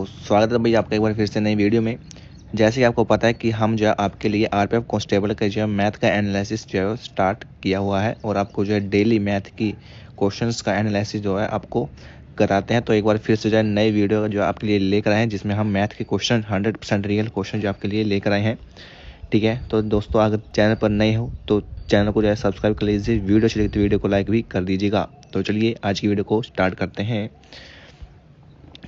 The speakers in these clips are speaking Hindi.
स्वागत है भाई आपका एक बार फिर से नई वीडियो में। जैसे कि आपको पता है कि हम जो है आपके लिए आरपीएफ कांस्टेबल का जो है मैथ का एनालिसिस जो है स्टार्ट किया हुआ है और आपको जो है डेली मैथ की क्वेश्चंस का एनालिसिस जो है आपको कराते हैं। तो एक बार फिर से जो है नई वीडियो जो आपके लिए लेकर आए हैं, जिसमें हम मैथ के क्वेश्चन 100% रियल क्वेश्चन जो आपके लिए लेकर आए हैं। ठीक है, तो दोस्तों अगर चैनल पर नए हो तो चैनल को जो है सब्सक्राइब कर लीजिए, वीडियो अच्छी लगी तो वीडियो को लाइक भी कर दीजिएगा। तो चलिए आज की वीडियो को स्टार्ट करते हैं।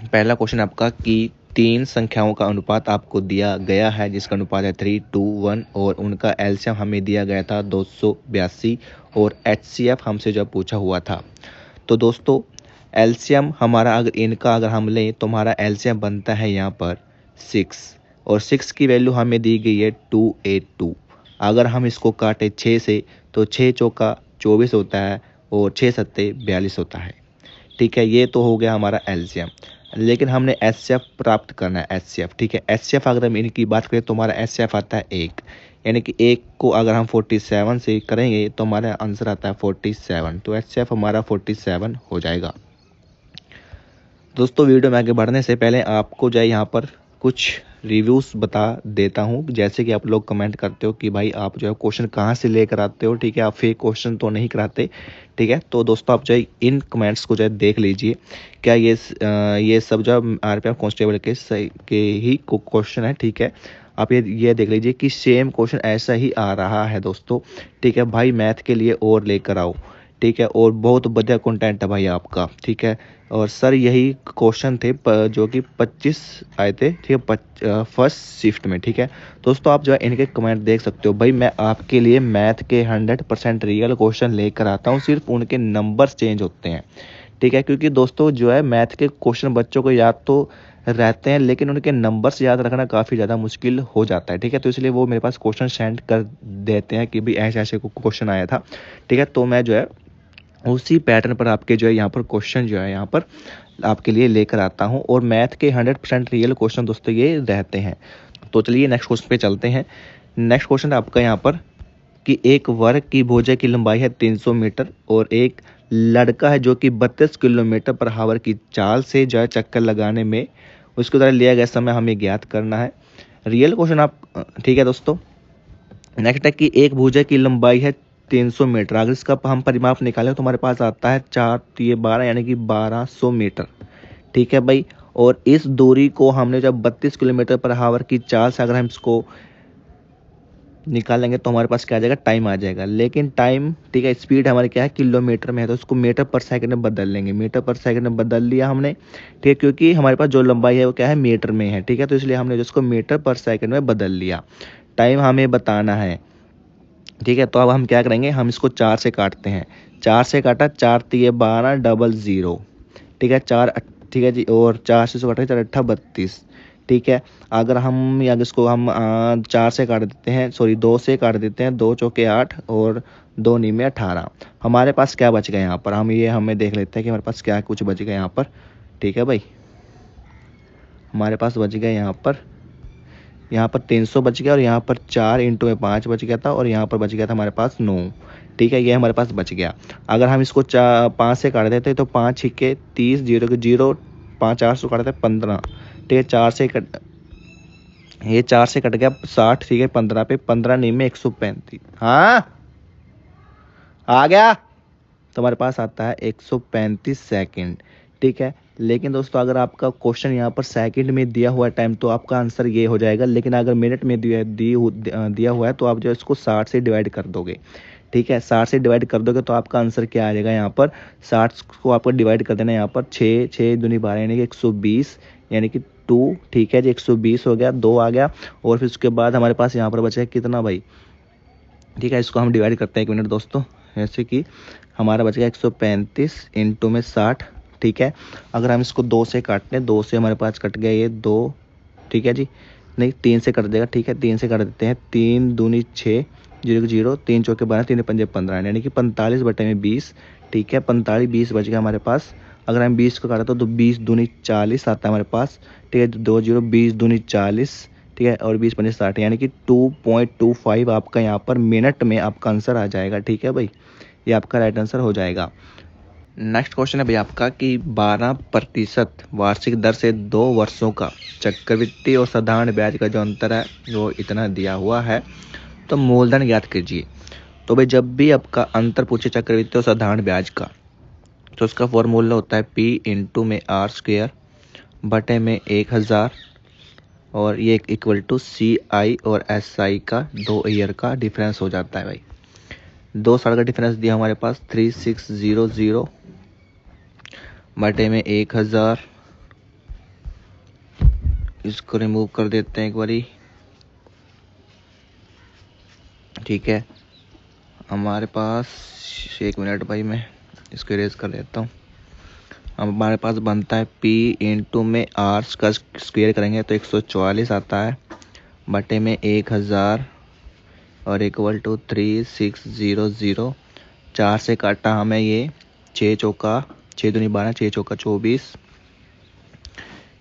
पहला क्वेश्चन आपका कि तीन संख्याओं का अनुपात आपको दिया गया है, जिसका अनुपात है 3:1 और उनका एलसीएम हमें दिया गया था 282 और एचसीएफ हमसे जब पूछा हुआ था। तो दोस्तों एलसीएम हमारा अगर हम लें तो हमारा एलसीएम बनता है यहाँ पर 6 और 6 की वैल्यू हमें दी गई है 282। अगर हम इसको काटें 6 से तो 6 चौका 24 होता है और 6 सत्ते 42 होता है। ठीक है, ये तो हो गया हमारा एलसीएम। लेकिन हमने एचसीएफ प्राप्त करना है। एचसीएफ ठीक है, एचसीएफ अगर हम इनकी बात करें तो हमारा एचसीएफ आता है 1, यानी कि 1 को अगर हम 47 से करेंगे तो हमारा आंसर आता है 47। तो एचसीएफ हमारा 47 हो जाएगा। दोस्तों वीडियो में आगे बढ़ने से पहले आपको जो है यहाँ पर कुछ रिव्यूज़ बता देता हूँ। जैसे कि आप लोग कमेंट करते हो कि भाई आप जो है क्वेश्चन कहाँ से लेकर आते हो। ठीक है, आप फेक क्वेश्चन तो नहीं कराते। ठीक है, तो दोस्तों आप जो है इन कमेंट्स को जो है देख लीजिए। क्या ये सब जो आरपीएफ कांस्टेबल के ही क्वेश्चन है। ठीक है, आप ये देख लीजिए कि सेम क्वेश्चन ऐसा ही आ रहा है दोस्तों। ठीक है भाई, मैथ के लिए और लेकर आओ। ठीक है, और बहुत बढ़िया कंटेंट है भाई आपका। ठीक है, और सर यही क्वेश्चन थे जो कि 25 आए थे। ठीक है, फर्स्ट शिफ्ट में। ठीक है दोस्तों, आप जो है इनके कमेंट देख सकते हो। भाई मैं आपके लिए मैथ के 100% रियल क्वेश्चन लेकर आता हूँ, सिर्फ उनके नंबर्स चेंज होते हैं। ठीक है, क्योंकि दोस्तों जो है मैथ के क्वेश्चन बच्चों को याद तो रहते हैं, लेकिन उनके नंबर्स याद रखना काफ़ी ज़्यादा मुश्किल हो जाता है। ठीक है, तो इसलिए वो मेरे पास क्वेश्चन सेंड कर देते हैं कि भाई ऐसे ऐसे क्वेश्चन आया था। ठीक है, तो मैं जो है उसी पैटर्न पर आपके जो है यहाँ पर क्वेश्चन जो है यहाँ पर आपके लिए लेकर आता हूँ। और मैथ के 100% रियल क्वेश्चन दोस्तों ये रहते हैं। तो चलिए नेक्स्ट क्वेश्चन पे चलते हैं। नेक्स्ट क्वेश्चन आपका यहाँ पर कि एक वर्ग की भुजा की लंबाई है 300 मीटर और एक लड़का है जो कि 32 किलोमीटर पर आवर की चाल से जो है चक्कर लगाने में उसके द्वारा लिया गया समय हमें ज्ञात करना है। रियल क्वेश्चन आप ठीक है दोस्तों। नेक्स्ट है कि एक भुजा की लंबाई है 300 मीटर। अगर इसका हम परिमाप निकालें तो हमारे पास आता है 4×12 यानी कि 1200 मीटर। ठीक है भाई, और इस दूरी को हमने जब 32 किलोमीटर पर आवर की चाल से अगर हम इसको निकालेंगे तो हमारे पास क्या आ जाएगा, टाइम आ जाएगा। लेकिन टाइम ठीक है, स्पीड हमारे क्या है किलोमीटर में है, तो उसको मीटर पर सेकंड में बदल लेंगे। मीटर पर सेकंड में बदल लिया हमने। ठीक है, क्योंकि हमारे पास जो लंबाई है वो क्या है मीटर में है। ठीक है, तो इसलिए हमने उसको मीटर पर सेकंड में बदल लिया। टाइम हमें बताना है। ठीक है, तो अब हम क्या करेंगे, हम इसको 4 से काटते हैं। 4 से काटा, 4×3 = 00। ठीक है, 4 ठीक है जी, और 4 से काटा 4×8 = 32। ठीक है, अगर इसको हम 4 से काट देते हैं, सॉरी 2 से काट देते हैं, 2 चौके 8 और 2 नीमे 18। हमारे पास क्या बच गया यहाँ पर, हमें देख लेते हैं कि हमारे पास क्या कुछ बच गया यहाँ पर। ठीक है भाई, हमारे पास बच गया यहाँ पर 300 बच गया और यहाँ पर 4 × 5 बच गया था और यहाँ पर बच गया था हमारे पास 9। ठीक है, ये हमारे पास बच गया। अगर हम इसको 5 से काट देते तो 5 × 30, 0 के 0, 5 4 से काट देते 15। ठीक है, 4 से कट गया 60। ठीक है, 15 पे 15 नीमे 135। हाँ आ गया, तो हमारे पास आता है 135 सेकंड। ठीक है, लेकिन दोस्तों अगर आपका क्वेश्चन यहाँ पर सेकंड में दिया हुआ है टाइम तो आपका आंसर ये हो जाएगा। लेकिन अगर मिनट में दिया हुआ है तो आप जो इसको 60 से डिवाइड कर दोगे। ठीक है, 60 से डिवाइड कर दोगे तो आपका आंसर क्या आ जाएगा, यहाँ पर 60 को आपको डिवाइड कर देना है। यहाँ पर 6 6 दूनी 12 यानी कि 120 यानी कि 2। ठीक है जी, 120 हो गया, 2 आ गया। और फिर उसके बाद हमारे पास यहाँ पर बचा है कितना भाई। ठीक है, इसको हम डिवाइड करते हैं 1 मिनट दोस्तों। जैसे कि हमारा बच गया 135 इंटू में 60। ठीक है, अगर हम इसको 2 से काटते हैं, 2 से हमारे पास कट गया ये 2। ठीक है जी, नहीं 3 से कट देगा। ठीक है, 3 से काट देते हैं, 3 दूनी 6, 0 के 0, 3 चौके 12, 3 पंजे 15 यानी कि 45/20। ठीक है, 45 20 बच गया हमारे पास। अगर हम 20 को काटा तो 20 दूनी 40 आता है हमारे पास। ठीक है, 2 0 20 दूनी 40। ठीक है, और 20 पंजे 60 यानी कि 2.25 आपका यहाँ पर मिनट में आपका आंसर आ जाएगा। ठीक है भाई, ये आपका राइट आंसर हो जाएगा। नेक्स्ट क्वेश्चन है भैया आपका कि 12% वार्षिक दर से 2 वर्षों का चक्रवृद्धि और साधारण ब्याज का जो अंतर है वो इतना दिया हुआ है, तो मूलधन ज्ञात कीजिए। तो भाई जब भी आपका अंतर पूछे चक्रवृद्धि और साधारण ब्याज का, तो उसका फॉर्मूला होता है P इंटू में R² बटे में 1000, और ये इक्वल टू CI और SI का 2 ईयर का डिफरेंस हो जाता है भाई। 2 साल का डिफरेंस दिया हमारे पास 3600 बटे में 1000। इसको रिमूव कर देते हैं एक बारी, ठीक है। हमारे पास 1 मिनट भाई, मैं इसको इरेज कर देता हूँ। हमारे पास बनता है P इंटू में R का स्क्वायर करेंगे तो 144 आता है बटे में 1000 और इक्वल टू 3600। 4 से काटा हमें ये 6 चौका 6 दूनी 12, 6 चौका 24,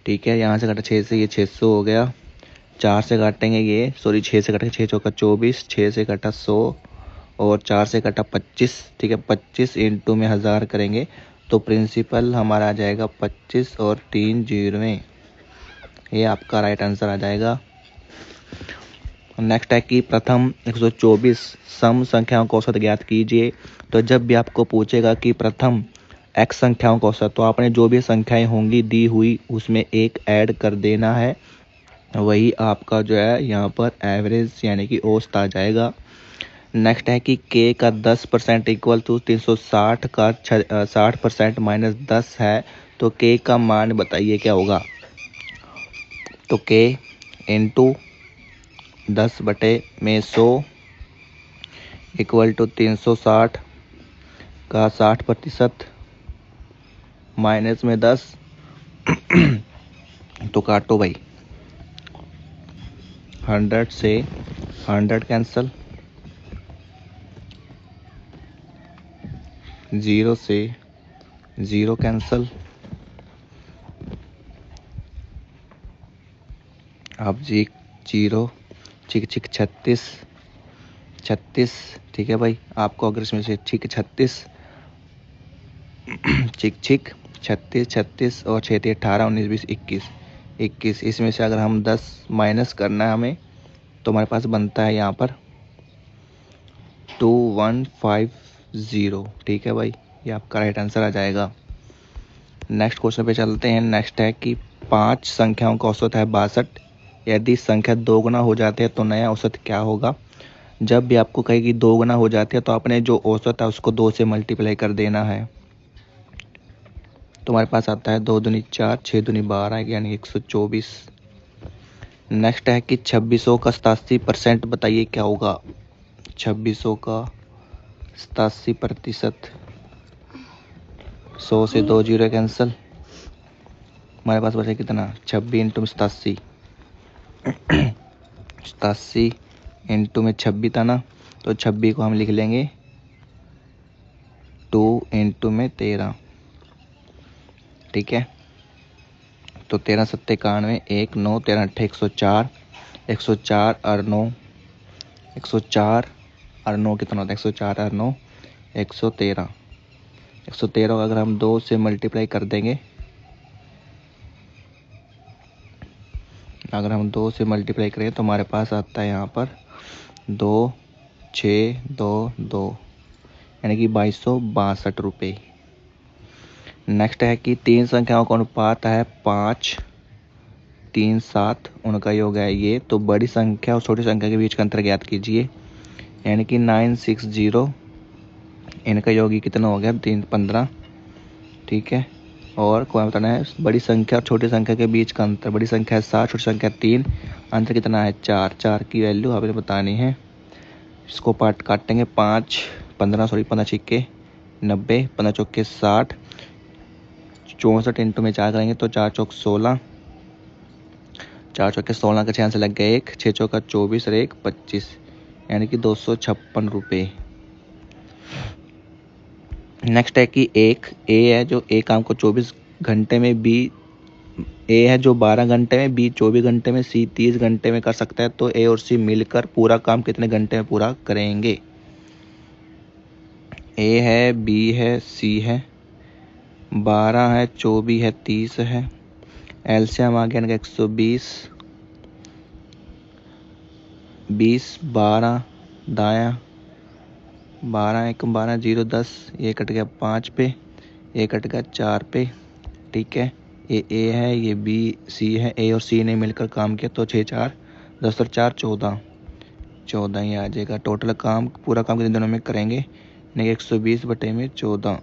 ठीक है। यहाँ से काटा 6 से, ये 600 हो गया। 4 से काटेंगे ये, सॉरी 6 से काटेंगे, 6 चौका 24, 6 से काटा 100 और 4 से काटा 25, ठीक है। 25 इंटू में 1000 करेंगे तो प्रिंसिपल हमारा आ जाएगा 25 और 3 जीरो, ये आपका राइट आंसर आ जाएगा। नेक्स्ट है कि प्रथम 124 सम संख्याओं का औसत ज्ञात कीजिए। तो जब भी आपको पूछेगा कि प्रथम x संख्याओं का औसत, तो आपने जो भी संख्याएं होंगी दी हुई उसमें एक ऐड कर देना है, वही आपका जो है यहाँ पर एवरेज यानी कि औसत आ जाएगा। नेक्स्ट है कि k का 10% इक्वल टू 360 का 60% माइनस 10 है, तो k का मान बताइए क्या होगा। तो k इंटू 10 बटे में 100 इक्वल टू 360 का 60% माइनस में 10 तो काटो भाई, 100 से 100 कैंसल, 0 से 0 कैंसल, अब जी 0 छिक छिक 36, ठीक है भाई। आपको अगर इसमें से छिक 36 छिक छिक 36 और 6 18 19 20 21, इसमें से अगर हम 10 माइनस करना है हमें, तो हमारे पास बनता है यहाँ पर 2150, ठीक है भाई। ये आपका राइट आंसर आ जाएगा। नेक्स्ट क्वेश्चन पे चलते हैं। नेक्स्ट है कि 5 संख्याओं का औसत है 62, यदि संख्या 2 गुना हो जाती है तो नया औसत क्या होगा। जब भी आपको कहे कि 2 गुना हो जाती है तो आपने जो औसत है उसको 2 से मल्टीप्लाई कर देना है, तो हमारे पास आता है 2 दूनी 4, 6 दूनी 12 यानी 124। नेक्स्ट है कि 2600 का 87% बताइए क्या होगा। 2600 का 87%, 100 से 2 जीरो कैंसल, हमारे पास बचा कितना 26 इंटू 87, 87 इंटू में 26 था ना, तो 26 को हम लिख लेंगे 2 इंटू में 13, ठीक है। तो 13 सत्ते 91, 1 9 13 अट्ठे 104, 104 और 9, 104 और 9 कितना होता है, 104 और 9 113। 113 को अगर हम 2 से मल्टीप्लाई कर देंगे, अगर हम 2 से मल्टीप्लाई करें तो हमारे पास आता है यहाँ पर 2 6 2 2 यानी कि 2262 रुपये। नेक्स्ट है कि 3 संख्याओं का अनुपात है 5 3 7, उनका योग है ये, तो बड़ी संख्या और छोटी संख्या के बीच का अंतर ज्ञात कीजिए। यानी कि 960, इनका योग कितना हो गया 3 15, ठीक है। और क्या बताना है, बड़ी संख्या और छोटी संख्या के बीच का अंतर, बड़ी संख्या 7 छोटी संख्या 3, अंतर कितना है 4, 4 की वैल्यू आपने बतानी है। इसको पार्ट काटेंगे 5 15 सॉरी 15 छिक्के 90, 15 चौके 60, 64 इंटू में 4 करेंगे तो 4 चौक 16, 4 चौके 16 का 6 से लग गया 1, 6 चौका 24 और 1 25 यानी कि 256 रुपये। नेक्स्ट है कि एक ए है जो ए काम को 24 घंटे में, बी ए है जो 12 घंटे में, बी 24 घंटे में, सी 30 घंटे में कर सकता है, तो ए और सी मिलकर पूरा काम कितने घंटे में पूरा करेंगे। ए है, बी है, सी है, 12 है, 24 है, 30 है। एलसीएम आ गया इनका 120, 20, 12 दायां, 12 1 12 0 10, ये कट गया 5 पे, ये कट गया 4 पे। ठीक है, ये ए है, ये बी सी है, ए और सी ने मिलकर काम किया तो 6 4 10 और 4 14, 14 ही आ जाएगा। टोटल काम पूरा काम कितने दिनों में करेंगे? नहीं, 120 बटे में 14।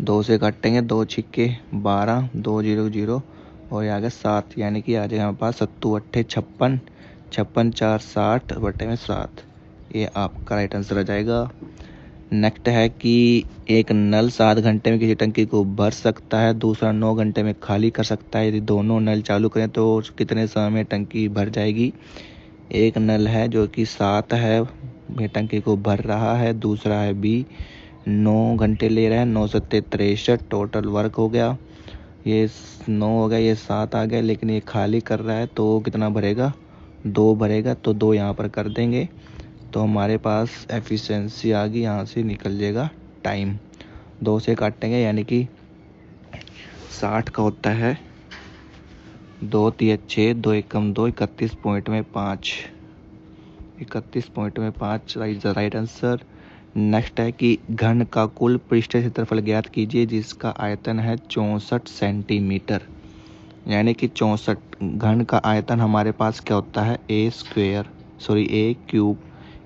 2 से काटेंगे, 2 छिक्के 12, 2 0 0 और ये आ गया 7, यानी कि आ जाएगा हमारे पास 7 8 56, 56 4 60 बटे में 7। ये आपका राइट आंसर आ जाएगा। नेक्स्ट है कि एक नल 7 घंटे में किसी टंकी को भर सकता है, दूसरा 9 घंटे में खाली कर सकता है। यदि दोनों नल चालू करें तो कितने समय में टंकी भर जाएगी? एक नल है जो कि 7 है, ये टंकी को भर रहा है। दूसरा है बी, 9 घंटे ले रहा है, 9 सत्ते 63, टोटल वर्क हो गया। ये 9 हो गया, ये 7 आ गया, लेकिन ये खाली कर रहा है तो कितना भरेगा? 2 भरेगा, तो 2 यहाँ पर कर देंगे तो हमारे पास एफिशिएंसी आ गई। यहाँ से निकल जाएगा टाइम, 2 से काटेंगे यानी कि 60 का होता है 2 3 6, 2 1 2, 31 पॉइंट में 5, 31 पॉइंट में 5 राइट आंसर। नेक्स्ट है कि घन का कुल पृष्ठीय क्षेत्रफल ज्ञात कीजिए जिसका आयतन है 64 सेंटीमीटर। यानी कि 64 घन का आयतन हमारे पास क्या होता है? ए क्यूब।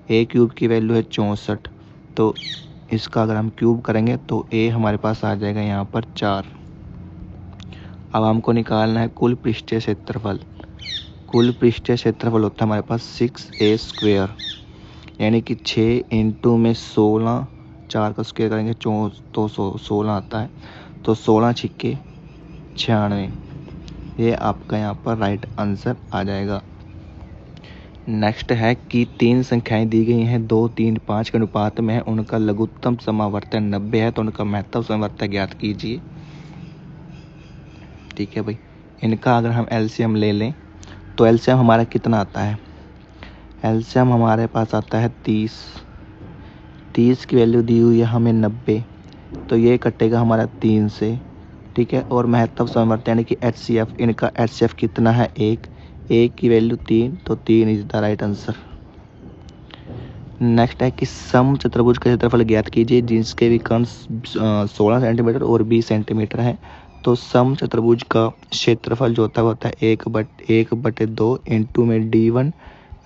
ए क्यूब की वैल्यू है 64, तो इसका अगर हम क्यूब करेंगे तो ए हमारे पास आ जाएगा यहाँ पर 4। अब हमको निकालना है कुल पृष्ठीय क्षेत्रफल। कुल पृष्ठीय क्षेत्रफल होता है हमारे पास 6a², यानी कि 6 इंटू में 16, 4 का स्क्वायर करेंगे तो 16 आता है, तो 16 छिक्के 96, ये आपका यहाँ पर राइट आंसर आ जाएगा। नेक्स्ट है कि 3 संख्याएं दी गई हैं, 2 3 5 के अनुपात में है, उनका लघुत्तम समावर्तन 90 है, तो उनका महत्तम समावर्तन ज्ञात कीजिए। ठीक है भाई, इनका अगर हम एलसीएम ले लें तो एलसीएम हमारा कितना आता है? एलसीएम हमारे पास आता है 30, 30 की वैल्यू दी हुई है हमें 90, तो ये कटेगा हमारा 3 से। ठीक है, और महत्तम समावर्तन यानी कि एचसीएफ, इनका एचसीएफ कितना है? 1, 1 की वैल्यू 3, तो 3 is the right answer. Next है कि सम चतुर्भुज का क्षेत्रफल ज्ञात कीजिए जिसके विकर्ण 16 सेंटीमीटर और 20 सेंटीमीटर है। तो सम चतुर्भुज का क्षेत्रफल जो होता है 1/2 इंटू में D1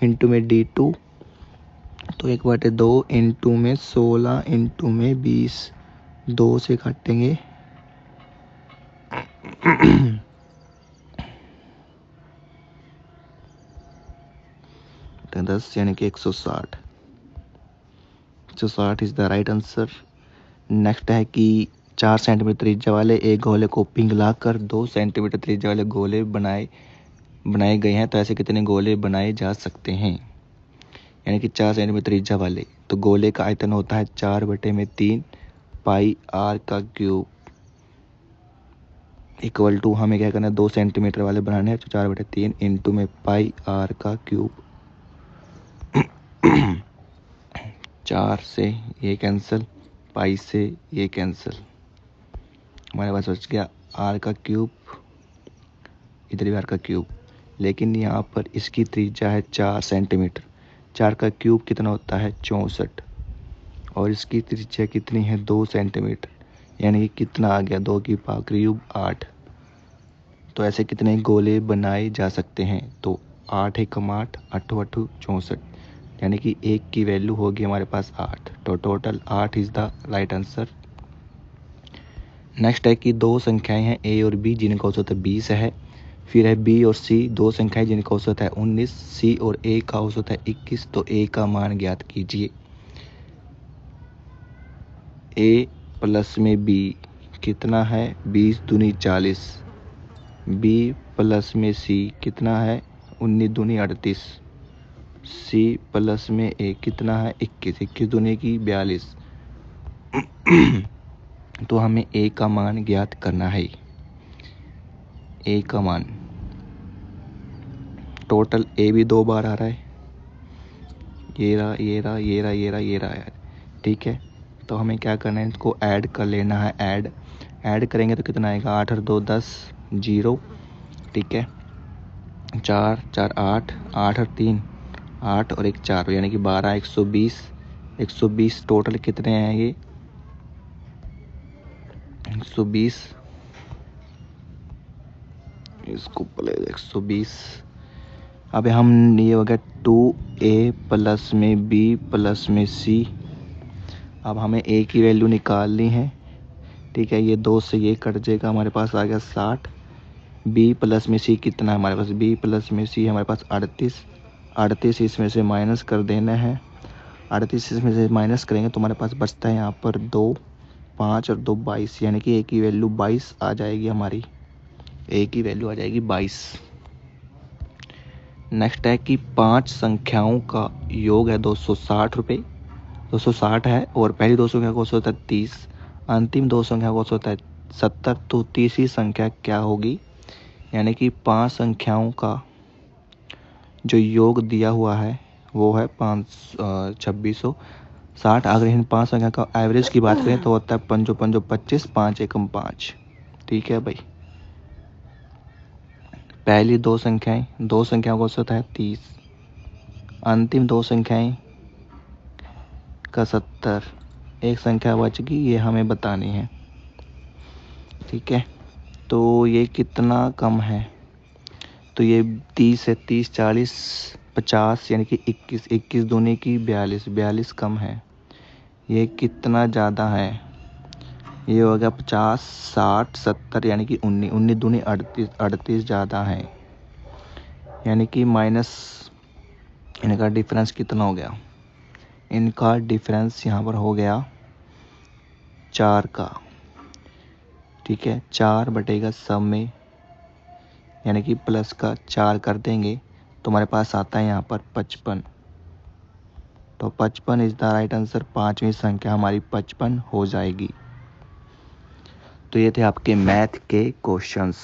इंटू में D2, तो 1/2 इंटू में 16 इंटू में 20, 2 से काटेंगे 10 यानी कि 160, 160 is the right answer. Next है कि 4 सेंटीमीटर त्रिज्या वाले एक गोले को पिघलाकर 2 सेंटीमीटर त्रिज्या वाले गोले बनाए गए हैं, तो ऐसे कितने गोले बनाए जा सकते हैं? यानी कि 4 सेंटीमीटर त्रिज्या वाले, तो गोले का आयतन होता है 4/3 पाई आर का क्यूब, इक्वल टू हमें क्या करना है? 2 सेंटीमीटर वाले बनाने हैं, तो 4/3 इंटू में पाई आर का क्यूब। 4 से ये कैंसिल, पाई से ये कैंसिल, हमारे पास बच गया आर का क्यूब, इधर भी आर का क्यूब। लेकिन यहाँ पर इसकी त्रिज्या है 4 सेंटीमीटर, 4 का क्यूब कितना होता है? 64, और इसकी त्रिज्या कितनी है? 2 सेंटीमीटर, यानी कि कितना आ गया? 2 की पावर क्यूब 8। तो ऐसे कितने गोले बनाए जा सकते हैं? तो 8 एकम 8, 8 8 64, यानी कि 1 की वैल्यू होगी हमारे पास 8, तो total 8 is the right answer. Next है कि 2 संख्याएं हैं ए और बी जिनका औसत 20 है, फिर है बी और सी 2 संख्याएं जिनका औसत है 19, सी और ए का औसत है 21, तो ए का मान ज्ञात कीजिए। ए प्लस में बी कितना है? 20 दूनी 40, बी प्लस में सी कितना है? 19 दूनी 38, सी प्लस में ए कितना है? 21, 21 दूनी की 42। तो हमें ए का मान ज्ञात करना है। ए का मान टोटल ए भी 2 बार आ रहा है, ये रहा, ये रहा, ये रहा, ये रहा, ये रहा है। ठीक है, तो हमें क्या करना है, इसको ऐड कर लेना है। ऐड करेंगे तो कितना आएगा, 8 और 2 10, 0, ठीक है। 4 4 8, 8 और 3 8 और 1 4, यानी कि 12, 120। 120 टोटल कितने हैं ये, 120, इसको पहले 120। अब हम ये हो गया 2a प्लस में b प्लस में c। अब हमें a की वैल्यू निकालनी है, ठीक है। ये 2 से ये कट जाएगा, हमारे पास आ गया 60। b प्लस में c कितना है हमारे पास, b प्लस में c हमारे पास 38 इसमें से माइनस कर देना है। 38 इसमें से माइनस करेंगे तो हमारे पास बचता है यहाँ पर 2, 5 और 2 22, यानी कि a की वैल्यु 22 आ जाएगी हमारी, a की वैल्यू आ जाएगी 22। नेक्स्ट है कि 5 संख्याओं का योग है 260 रुपये, 260 है, और पहली 2 संख्या को होता है 30, अंतिम 2 संख्या को होता है 70। तो तीसरी संख्या क्या होगी, यानी कि 5 संख्याओं का जो योग दिया हुआ है वो है 2660। अगर इन 5 संख्या का एवरेज की बात करें तो होता है 5 5 25, 5 एकम 5, ठीक है भाई। पहली 2 संख्याओं को होता है 30, अंतिम 2 संख्याएं का 70, एक संख्या बच गई, ये हमें बतानी है, ठीक है। तो ये कितना कम है, तो ये 30 है, 30 40 50, यानी कि 21, 21 दूनी की 42, 42 कम है। ये कितना ज़्यादा है, ये हो गया 50 60 70, यानी कि 19, 19 दूनी 38, 38 ज़्यादा है, यानी कि माइनस। इनका डिफरेंस कितना हो गया, इनका डिफरेंस यहाँ पर हो गया 4 का, ठीक है। 4 बटेगा सब में, यानी कि प्लस का 4 कर देंगे तो हमारे पास आता है यहाँ पर 55। तो 55 इज द राइट आंसर, 5वीं संख्या हमारी 55 हो जाएगी। तो ये थे आपके मैथ के क्वेश्चंस।